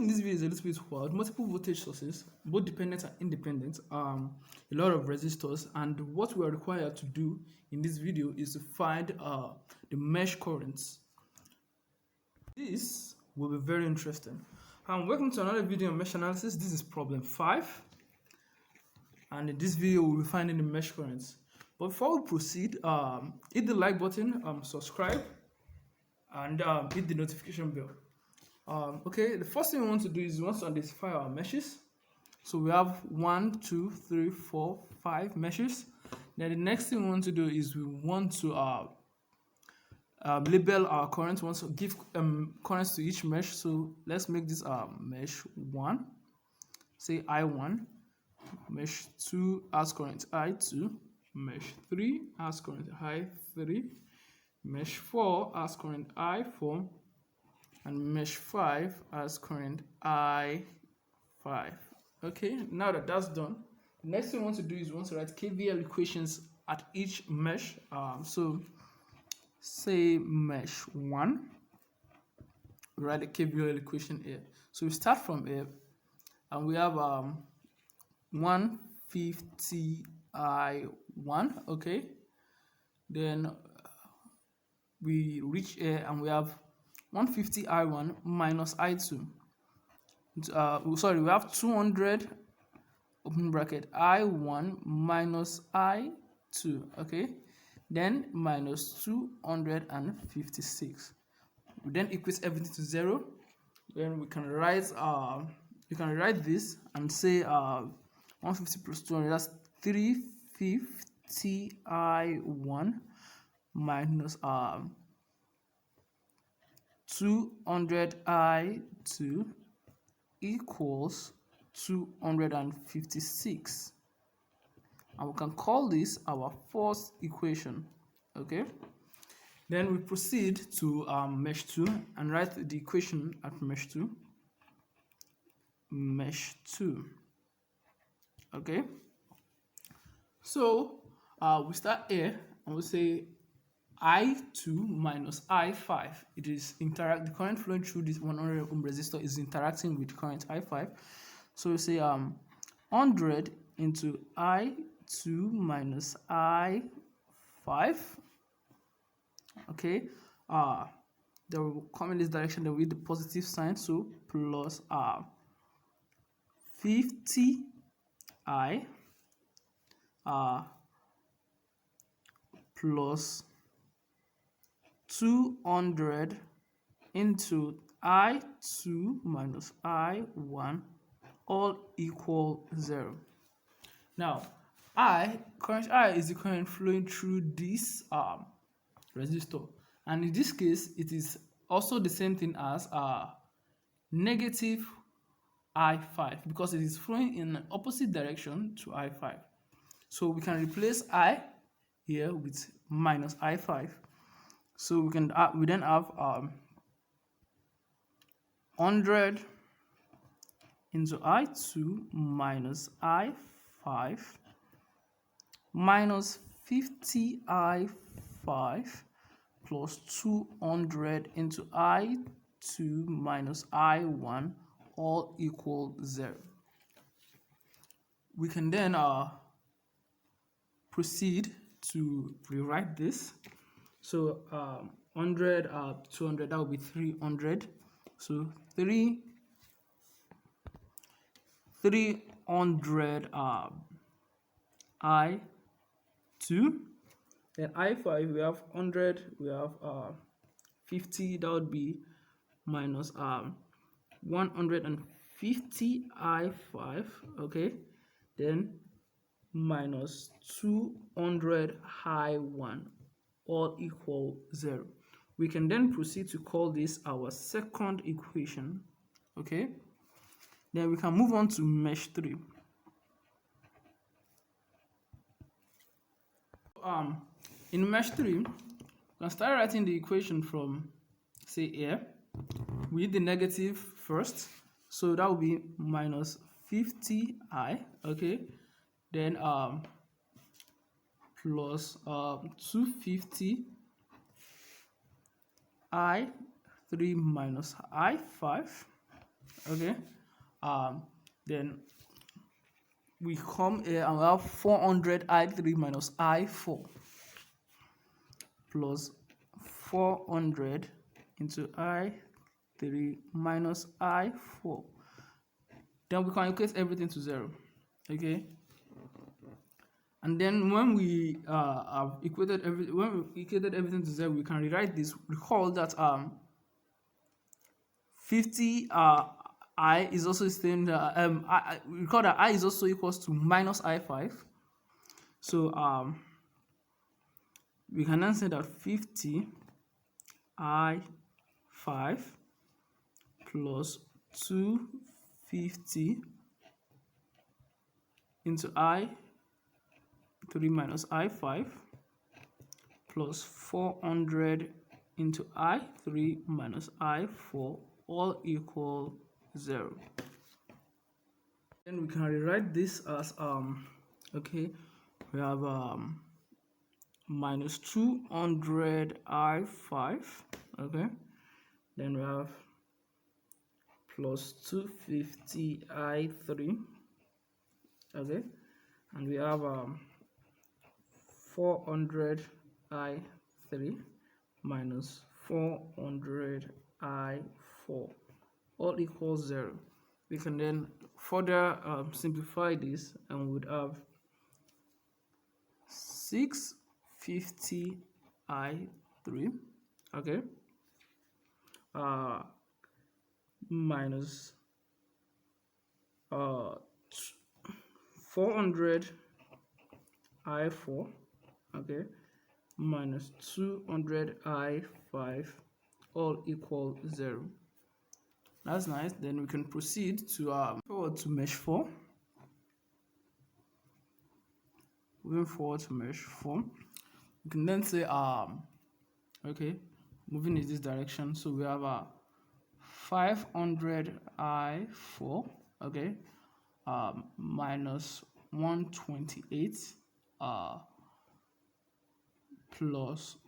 in this video is a little bit wild. Multiple voltage sources, both dependent and independent, a lot of resistors, and what we are required to do in this video is to find the mesh currents. This will be very interesting. Welcome to another video on mesh analysis. This is problem 5, and in this video we'll be finding the mesh currents. But before we proceed, hit the like button, subscribe, and hit the notification bell. Okay, the first thing we want to do is we want to identify our meshes. So we have 1, 2, 3, 4, 5 meshes. Then the next thing we want to do is we want to label our currents. We want to give currents to each mesh. So let's make this mesh 1, say I1. Mesh 2 has current I2. Mesh 3 has current I3. Mesh 4 has current I4. And mesh 5 has current I5. Okay, now that that's done, the next thing we want to do is we want to write KVL equations at each mesh. So say mesh 1, write a KVL equation here. So we start from here, and we have 150 I1. Okay, then we reach here and we have 150 I1 minus I2. We have 200 open bracket I1 minus I2. Okay, then minus 256. We then equate everything to 0. Then we can write this and say 150 plus 200, that's 350 I1 minus 200 I2 equals 256, and we can call this our first equation. Okay, then we proceed to mesh 2 and write the equation at mesh 2. Mesh 2. Okay, so we start here and we say I2 minus I5. It is the current flowing through this 100 ohm resistor is interacting with current I5. So we say 100 into I2 minus I5. Okay, they will come in this direction, then with the positive sign, so plus 50 I plus 200 into I2 minus I1 all equal 0. Now, current I is the current flowing through this resistor, and in this case it is also the same thing as negative I5 because it is flowing in an opposite direction to I5. So we can replace I here with minus I5. So we then have 100 into I2 minus I5 minus 50 I5 plus 200 into I2 minus I1 all equal 0. We can then proceed to rewrite this. So 100 200, that will be 300. So 300 I2. Then I5, we have 100, we have 50, that would be minus 150 I5. Okay, then minus 200 I1 all equal 0. We can then proceed to call this our second equation. Okay, then we can move on to mesh 3. In mesh 3, we can start writing the equation from, say, here. We need the negative first, so that will be minus 50 I. Okay, then plus 250 I3 minus I5. Okay, then we come here and we have 400 I3 minus I4 plus 400 into I3 minus I4. Then we can equate everything to 0. Okay, and then when we have equated everything to 0, we can rewrite this. Recall that 50 I is also same. Recall that I is also equals to minus I5. So we can then say that 50 I5 plus 250 into I3 minus I5 plus 400 into I3 minus I4 all equal 0. Then we can rewrite this as okay, we have minus 200 I5, okay, then we have plus 250 I3, okay, and we have 400 I3 minus 400 I4 all equals 0. We can then further simplify this, and we would have 650 I3, okay, minus 400 I4, okay, minus 200 I5 all equal 0. That's nice. Then we can proceed to forward to mesh 4. Moving forward to mesh 4, we can then say okay, moving in this direction. So we have 500 I4, okay, minus 128 plus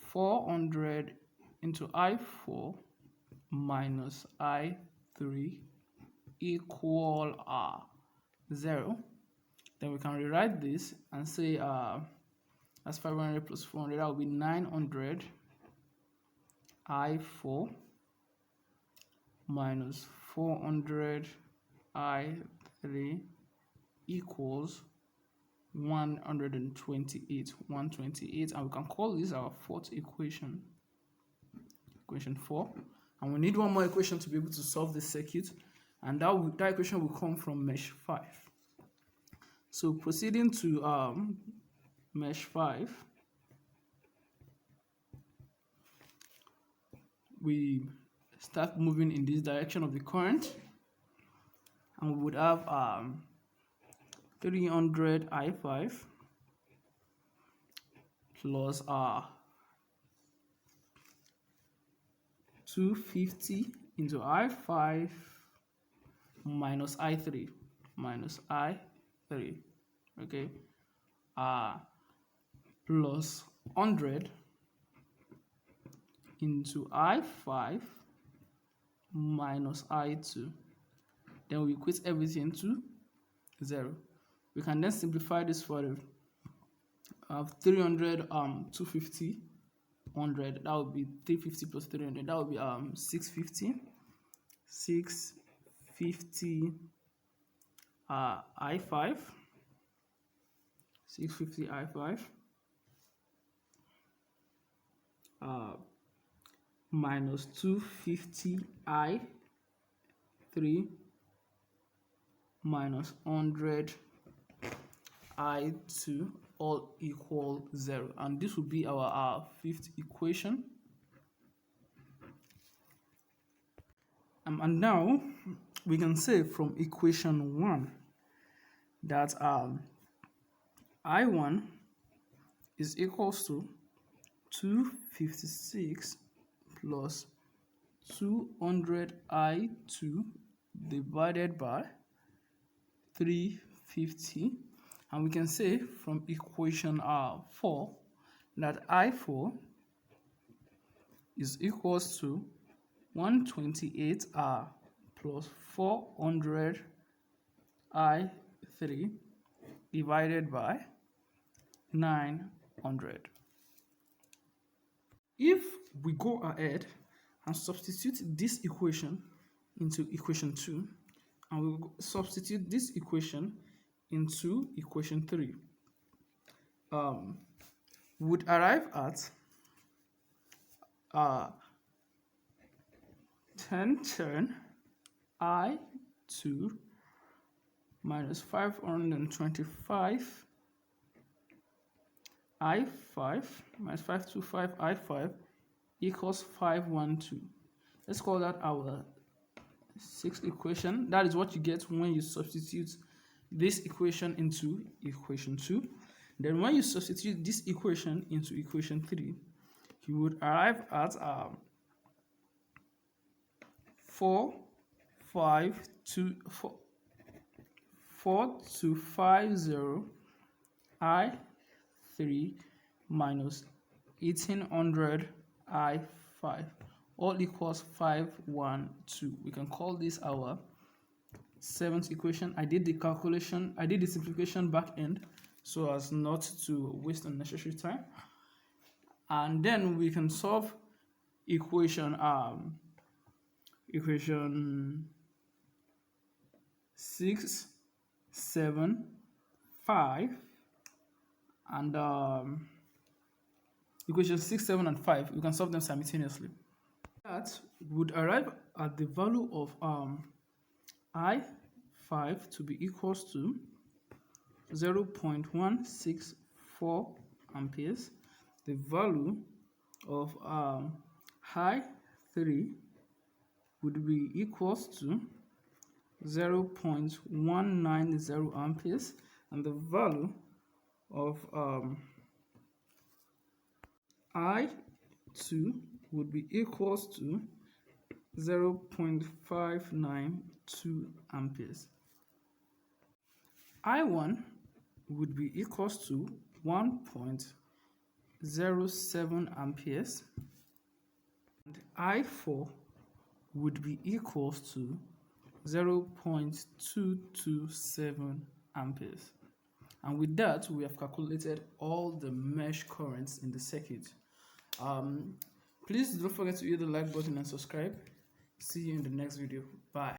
400 into I4 minus I3 equal 0. Then we can rewrite this and say that's 500 plus 400, that will be 900 I4 minus 400 I3 equals 128, and we can call this our fourth equation, equation 4. And we need one more equation to be able to solve this circuit, and that equation will come from mesh 5. So proceeding to mesh 5, we start moving in this direction of the current, and we would have 300 I5 plus 250 into I5 minus I3, okay, plus 100 into I5 minus I2. Then we equate everything to 0. We can then simplify this further. 300 250 100, that would be 350 plus 300, that would be 650 I5 650 I5 minus 250 I3 minus 100 I2 all equal 0, and this will be our fifth equation. And now we can say from equation 1 that I1 is equals to 256 plus 200 I2 divided by 350, and we can say from equation 4 that I4 is equals to 128 plus 400 I3 divided by 900. If we go ahead and substitute this equation into equation 2, and we will substitute this equation into equation 3, would arrive at 1010 I2 minus 525 I5 minus 525 I5 equals 512. Let's call that our sixth equation. That is what you get when you substitute this equation into equation 2. Then when you substitute this equation into equation 3, you would arrive at 4250 I3 minus 1800 I5 all equals 512. We can call this our seventh equation. I did the simplification back end so as not to waste unnecessary time. And then we can solve equation 6, 7, 5, and equation 6, 7, and 5. We can solve them simultaneously. That would arrive at the value of I5 to be equals to 0.164 amperes. The value of I3 would be equals to 0.190 amperes, and the value of I2 would be equals to 0.592 amperes. I1 would be equals to 1.07 amperes, and I4 would be equals to 0.227 amperes. And with that, we have calculated all the mesh currents in the circuit. Please don't forget to hit the like button and subscribe. See you in the next video. Bye.